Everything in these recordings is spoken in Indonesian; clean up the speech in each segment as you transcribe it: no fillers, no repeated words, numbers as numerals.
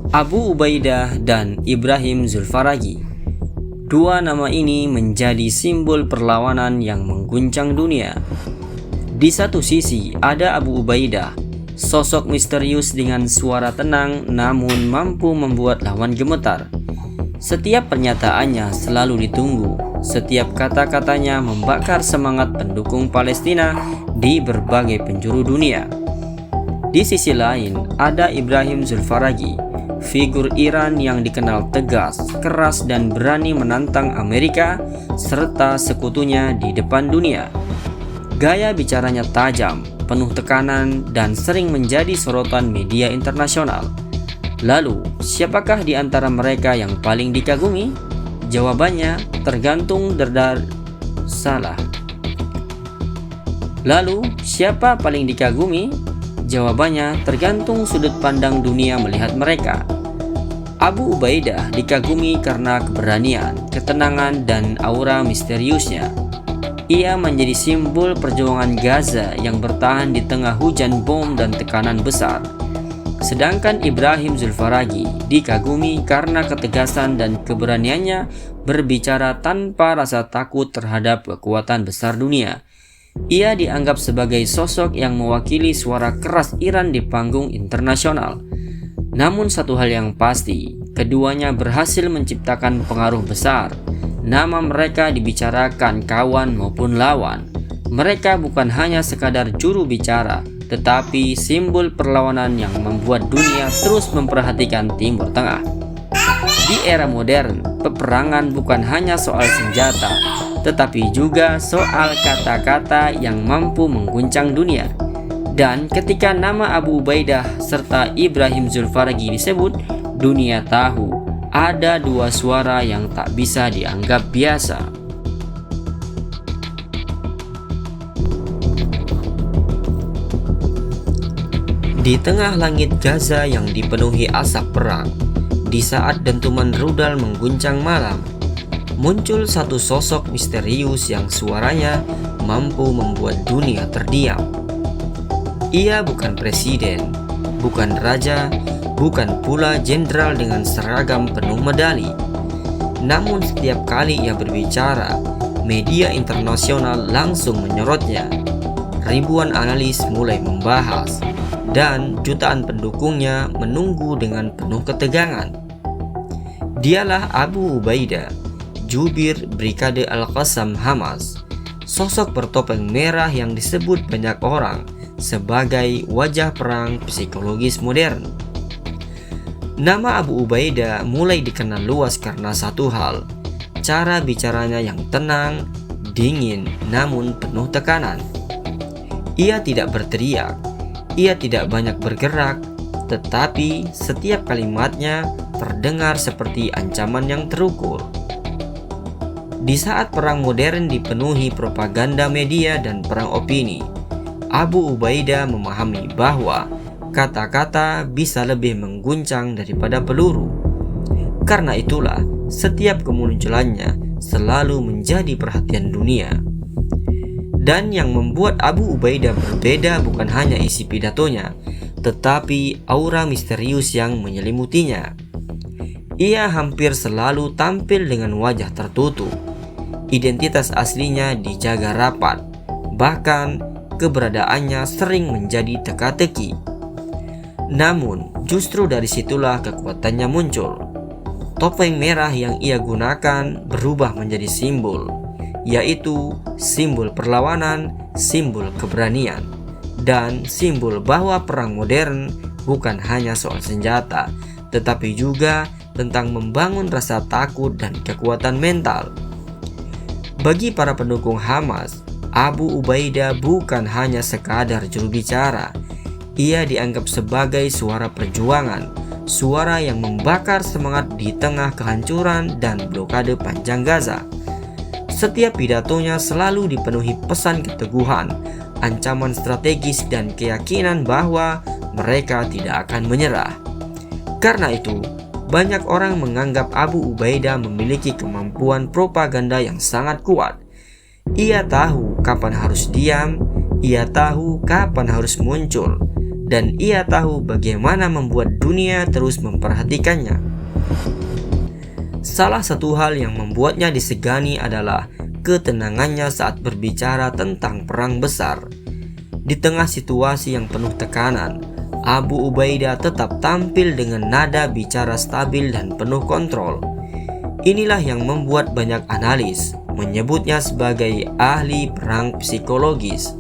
Abu Ubaidah dan Ibrahim Zulfaragi. Dua nama ini menjadi simbol perlawanan yang mengguncang dunia. Di satu sisi ada Abu Ubaidah, sosok misterius dengan suara tenang namun mampu membuat lawan gemetar. Setiap pernyataannya selalu ditunggu, setiap kata-katanya membakar semangat pendukung Palestina di berbagai penjuru dunia. Di sisi lain ada Ibrahim Zulfaragi, figur Iran yang dikenal tegas, keras dan berani menantang Amerika serta sekutunya di depan dunia. Gaya bicaranya tajam, penuh tekanan dan sering menjadi sorotan media internasional. Lalu, siapakah di antara mereka yang paling dikagumi? Jawabannya tergantung salah. Lalu, siapa paling dikagumi? Jawabannya tergantung sudut pandang dunia melihat mereka. Abu Ubaidah dikagumi karena keberanian, ketenangan, dan aura misteriusnya. Ia menjadi simbol perjuangan Gaza yang bertahan di tengah hujan bom dan tekanan besar. Sedangkan Ibrahim Zulfaragi dikagumi karena ketegasan dan keberaniannya berbicara tanpa rasa takut terhadap kekuatan besar dunia. Ia dianggap sebagai sosok yang mewakili suara keras Iran di panggung internasional. Namun satu hal yang pasti, keduanya berhasil menciptakan pengaruh besar. Nama mereka dibicarakan kawan maupun lawan. Mereka bukan hanya sekadar juru bicara, tetapi simbol perlawanan yang membuat dunia terus memperhatikan Timur Tengah. Di era modern, peperangan bukan hanya soal senjata, tetapi juga soal kata-kata yang mampu mengguncang dunia. Dan ketika nama Abu Ubaidah serta Ibrahim Zulfaragi disebut, dunia tahu ada dua suara yang tak bisa dianggap biasa. Di tengah langit Gaza yang dipenuhi asap perang, di saat dentuman rudal mengguncang malam, muncul satu sosok misterius yang suaranya mampu membuat dunia terdiam. Ia bukan presiden, bukan raja, bukan pula jenderal dengan seragam penuh medali. Namun setiap kali ia berbicara, media internasional langsung menyorotnya. Ribuan analis mulai membahas, dan jutaan pendukungnya menunggu dengan penuh ketegangan. Dialah Abu Ubaidah, jubir Brigade Al-Qassam Hamas, sosok bertopeng merah yang disebut banyak orang sebagai wajah perang psikologis modern. Nama Abu Ubaidah mulai dikenal luas karena satu hal, cara bicaranya yang tenang, dingin, namun penuh tekanan. Ia tidak berteriak, ia tidak banyak bergerak, tetapi setiap kalimatnya terdengar seperti ancaman yang terukur. Di saat perang modern dipenuhi propaganda media dan perang opini, Abu Ubaidah memahami bahwa kata-kata bisa lebih mengguncang daripada peluru. Karena itulah, setiap kemunculannya selalu menjadi perhatian dunia. Dan yang membuat Abu Ubaidah berbeda bukan hanya isi pidatonya, tetapi aura misterius yang menyelimutinya. Ia hampir selalu tampil dengan wajah tertutup. Identitas aslinya dijaga rapat, bahkan keberadaannya sering menjadi teka-teki. Namun, justru dari situlah kekuatannya muncul. Topeng merah yang ia gunakan berubah menjadi simbol, yaitu simbol perlawanan, simbol keberanian, dan simbol bahwa perang modern bukan hanya soal senjata, tetapi juga tentang membangun rasa takut dan kekuatan mental. Bagi para pendukung Hamas, Abu Ubaidah bukan hanya sekadar juru bicara. Ia dianggap sebagai suara perjuangan, suara yang membakar semangat di tengah kehancuran dan blokade panjang Gaza. Setiap pidatonya selalu dipenuhi pesan keteguhan, ancaman strategis dan keyakinan bahwa mereka tidak akan menyerah. Karena itu, banyak orang menganggap Abu Ubaidah memiliki kemampuan propaganda yang sangat kuat. Ia tahu kapan harus diam, ia tahu kapan harus muncul, dan ia tahu bagaimana membuat dunia terus memperhatikannya. Salah satu hal yang membuatnya disegani adalah ketenangannya saat berbicara tentang perang besar. Di tengah situasi yang penuh tekanan, Abu Ubaidah tetap tampil dengan nada bicara stabil dan penuh kontrol. Inilah yang membuat banyak analis menyebutnya sebagai ahli perang psikologis.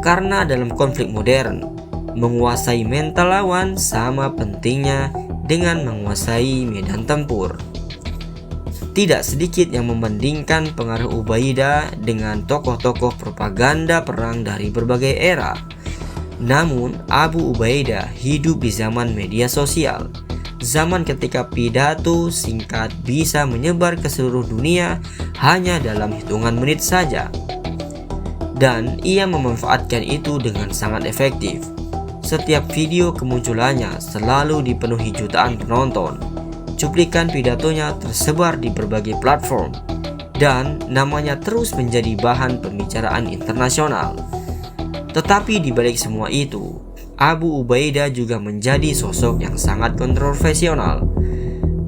Karena dalam konflik modern, menguasai mental lawan sama pentingnya dengan menguasai medan tempur. Tidak sedikit yang membandingkan pengaruh Ubaidah dengan tokoh-tokoh propaganda perang dari berbagai era. Namun, Abu Ubaidah hidup di zaman media sosial, zaman ketika pidato singkat bisa menyebar ke seluruh dunia hanya dalam hitungan menit saja. Dan ia memanfaatkan itu dengan sangat efektif. Setiap video kemunculannya selalu dipenuhi jutaan penonton. Cuplikan pidatonya tersebar di berbagai platform, dan namanya terus menjadi bahan pembicaraan internasional. Tetapi di balik semua itu, Abu Ubaidah juga menjadi sosok yang sangat kontroversial.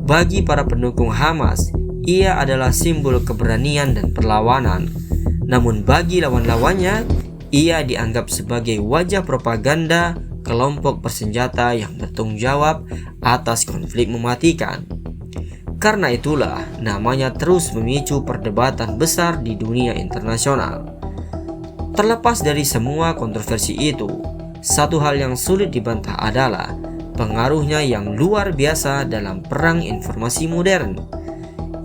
Bagi para pendukung Hamas, ia adalah simbol keberanian dan perlawanan. Namun bagi lawan-lawannya, ia dianggap sebagai wajah propaganda kelompok bersenjata yang bertanggung jawab atas konflik mematikan. Karena itulah namanya terus memicu perdebatan besar di dunia internasional. Terlepas dari semua kontroversi itu, satu hal yang sulit dibantah adalah pengaruhnya yang luar biasa dalam perang informasi modern.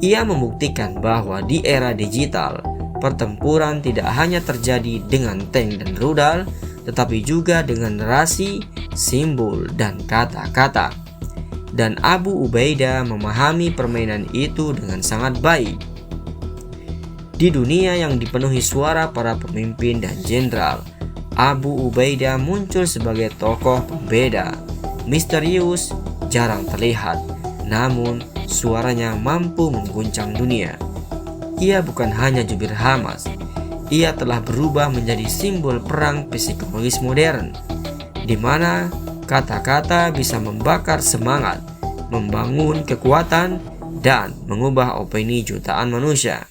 Ia membuktikan bahwa di era digital, pertempuran tidak hanya terjadi dengan tank dan rudal, tetapi juga dengan narasi, simbol, dan kata-kata. Dan Abu Ubaidah memahami permainan itu dengan sangat baik. Di dunia yang dipenuhi suara para pemimpin dan jenderal, Abu Ubaidah muncul sebagai tokoh pembeda, misterius, jarang terlihat, namun suaranya mampu mengguncang dunia. Ia bukan hanya jubir Hamas, ia telah berubah menjadi simbol perang psikologis modern, di mana kata-kata bisa membakar semangat, membangun kekuatan, dan mengubah opini jutaan manusia.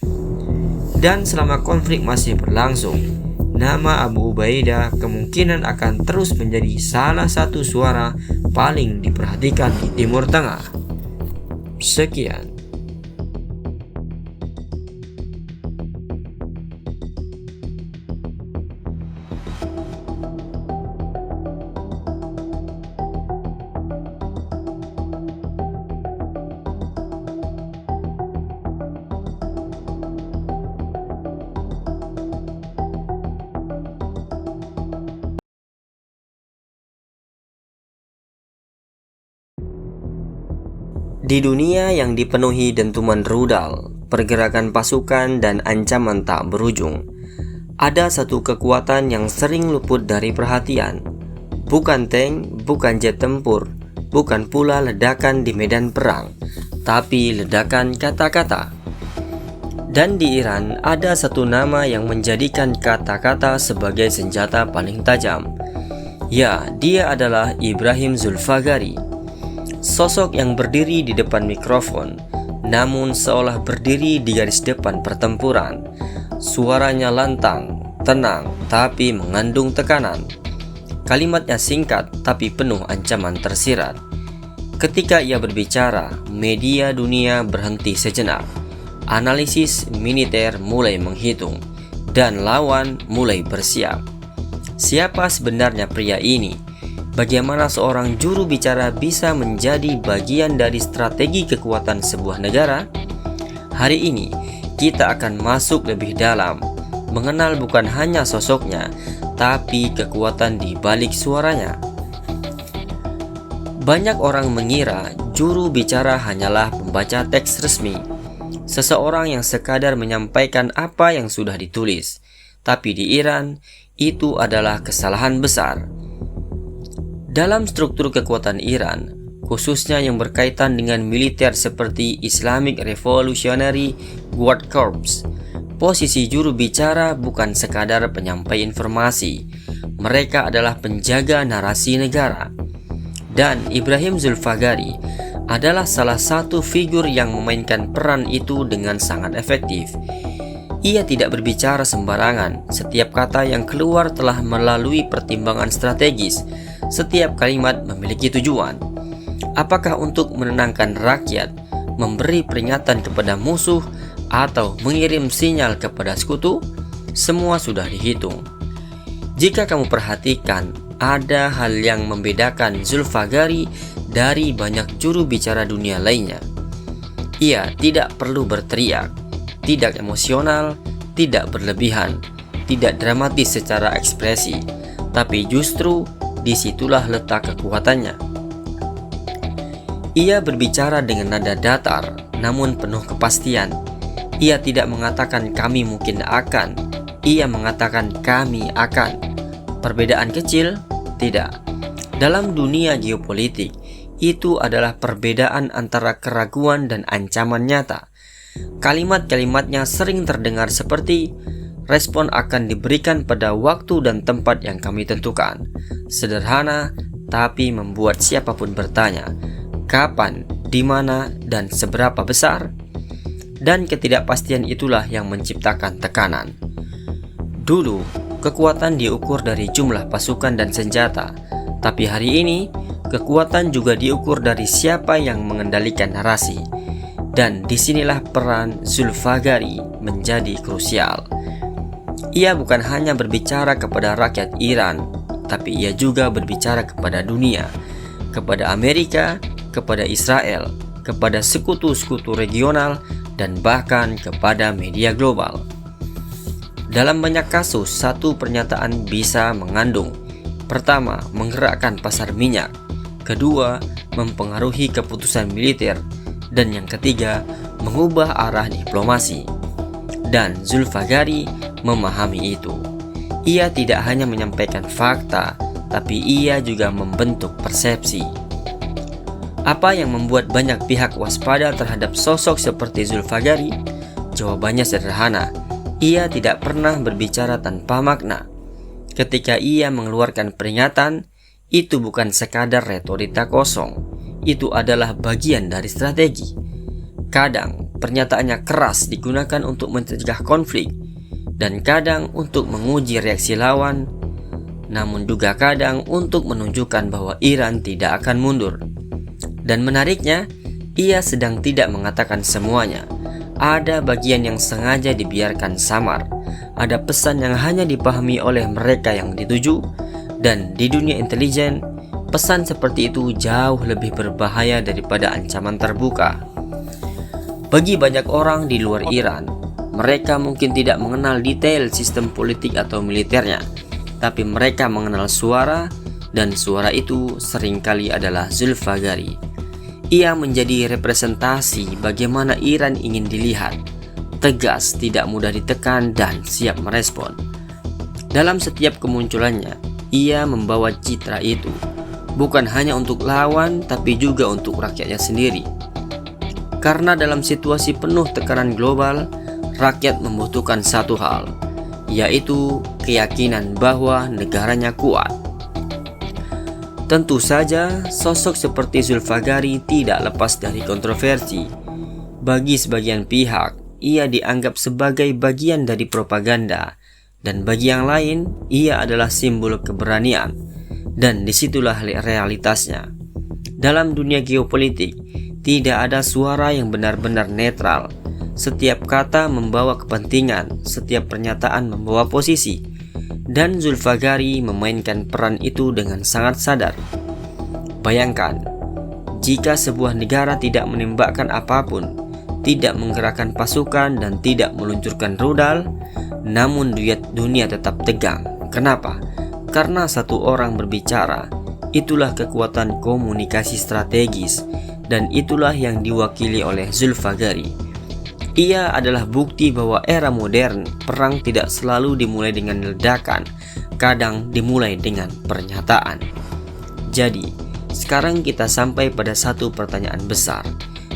Dan selama konflik masih berlangsung, nama Abu Ubaidah kemungkinan akan terus menjadi salah satu suara paling diperhatikan di Timur Tengah. Sekian. Di dunia yang dipenuhi dentuman rudal, pergerakan pasukan, dan ancaman tak berujung, ada satu kekuatan yang sering luput dari perhatian. Bukan tank, bukan jet tempur, bukan pula ledakan di medan perang, tapi ledakan kata-kata. Dan di Iran ada satu nama yang menjadikan kata-kata sebagai senjata paling tajam. Ya, dia adalah Ibrahim Zulfagari. Sosok yang berdiri di depan mikrofon, namun seolah berdiri di garis depan pertempuran. Suaranya lantang, tenang, tapi mengandung tekanan. Kalimatnya singkat, tapi penuh ancaman tersirat. Ketika ia berbicara, media dunia berhenti sejenak. Analisis militer mulai menghitung, dan lawan mulai bersiap. Siapa sebenarnya pria ini? Bagaimana seorang juru bicara bisa menjadi bagian dari strategi kekuatan sebuah negara? Hari ini, kita akan masuk lebih dalam, mengenal bukan hanya sosoknya, tapi kekuatan di balik suaranya. Banyak orang mengira juru bicara hanyalah pembaca teks resmi, seseorang yang sekadar menyampaikan apa yang sudah ditulis. Tapi di Iran, itu adalah kesalahan besar. Dalam struktur kekuatan Iran, khususnya yang berkaitan dengan militer seperti Islamic Revolutionary Guard Corps, posisi juru bicara bukan sekadar penyampai informasi, Mereka adalah penjaga narasi negara. Dan Ibrahim Zulfagari adalah salah satu figur yang memainkan peran itu dengan sangat efektif. Ia tidak berbicara sembarangan. Setiap kata yang keluar telah melalui pertimbangan strategis. Setiap kalimat memiliki tujuan. Apakah untuk menenangkan rakyat, memberi peringatan kepada musuh, atau mengirim sinyal kepada sekutu? Semua sudah dihitung. Jika kamu perhatikan, ada hal yang membedakan Zulfagari dari banyak juru bicara dunia lainnya. Ia tidak perlu berteriak, tidak emosional, tidak berlebihan, tidak dramatis secara ekspresi, tapi justru disitulah letak kekuatannya. Ia berbicara dengan nada datar, namun penuh kepastian. Ia tidak mengatakan kami mungkin akan, ia mengatakan kami akan. Perbedaan kecil? Tidak. Dalam dunia geopolitik, itu adalah perbedaan antara keraguan dan ancaman nyata. Kalimat-kalimatnya sering terdengar seperti, respon akan diberikan pada waktu dan tempat yang kami tentukan. Sederhana, tapi membuat siapapun bertanya, kapan, di mana, dan seberapa besar? Dan ketidakpastian itulah yang menciptakan tekanan. Dulu, kekuatan diukur dari jumlah pasukan dan senjata, tapi hari ini, kekuatan juga diukur dari siapa yang mengendalikan narasi. Dan disinilah peran Zulfagari menjadi krusial. Ia bukan hanya berbicara kepada rakyat Iran, tapi ia juga berbicara kepada dunia, kepada Amerika, kepada Israel, kepada sekutu-sekutu regional, dan bahkan kepada media global. Dalam banyak kasus, satu pernyataan bisa mengandung: pertama, menggerakkan pasar minyak; kedua, mempengaruhi keputusan militer; dan yang ketiga, mengubah arah diplomasi. Dan Zulfagari memahami itu. Ia tidak hanya menyampaikan fakta, tapi ia juga membentuk persepsi. Apa yang membuat banyak pihak waspada terhadap sosok seperti Zulfagari? Jawabannya sederhana. Ia tidak pernah berbicara tanpa makna. Ketika ia mengeluarkan peringatan, itu bukan sekadar retorika kosong. Itu adalah bagian dari strategi. Kadang pernyataannya keras digunakan untuk mencegah konflik, dan kadang untuk menguji reaksi lawan, namun juga kadang untuk menunjukkan bahwa Iran tidak akan mundur. Dan menariknya, ia sedang tidak mengatakan semuanya. Ada bagian yang sengaja dibiarkan samar. Ada pesan yang hanya dipahami oleh mereka yang dituju. Dan di dunia intelijen, pesan seperti itu jauh lebih berbahaya daripada ancaman terbuka. Bagi banyak orang di luar Iran, mereka mungkin tidak mengenal detail sistem politik atau militernya, tapi mereka mengenal suara, dan suara itu seringkali adalah Zulfagari. Ia menjadi representasi bagaimana Iran ingin dilihat, tegas, tidak mudah ditekan, dan siap merespon. Dalam setiap kemunculannya, ia membawa citra itu, bukan hanya untuk lawan, tapi juga untuk rakyatnya sendiri. Karena dalam situasi penuh tekanan global, rakyat membutuhkan satu hal, yaitu keyakinan bahwa negaranya kuat. Tentu saja, sosok seperti Zulfagari tidak lepas dari kontroversi. Bagi sebagian pihak, ia dianggap sebagai bagian dari propaganda, dan bagi yang lain, ia adalah simbol keberanian. Dan disitulah realitasnya. Dalam dunia geopolitik, tidak ada suara yang benar-benar netral. Setiap kata membawa kepentingan, setiap pernyataan membawa posisi. Dan Zulfagari memainkan peran itu dengan sangat sadar. Bayangkan, jika sebuah negara tidak menembakkan apapun, tidak menggerakkan pasukan, dan tidak meluncurkan rudal, namun dunia tetap tegang. Kenapa? Karena satu orang berbicara. Itulah kekuatan komunikasi strategis, dan itulah yang diwakili oleh Zulfagari. Ia adalah bukti bahwa era modern, perang tidak selalu dimulai dengan ledakan, kadang dimulai dengan pernyataan. Jadi, sekarang kita sampai pada satu pertanyaan besar.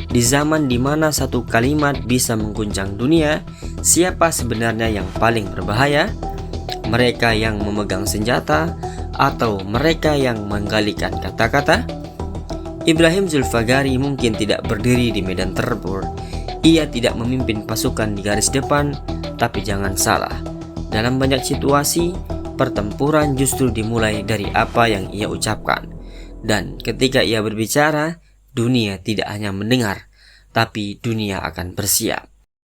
Di zaman di mana satu kalimat bisa mengguncang dunia, siapa sebenarnya yang paling berbahaya? Mereka yang memegang senjata atau mereka yang menggalikan kata-kata? Ibrahim Zulfagari mungkin tidak berdiri di medan tempur. Ia tidak memimpin pasukan di garis depan, tapi jangan salah. Dalam banyak situasi, pertempuran justru dimulai dari apa yang ia ucapkan. Dan ketika ia berbicara, dunia tidak hanya mendengar, tapi dunia akan bersiap.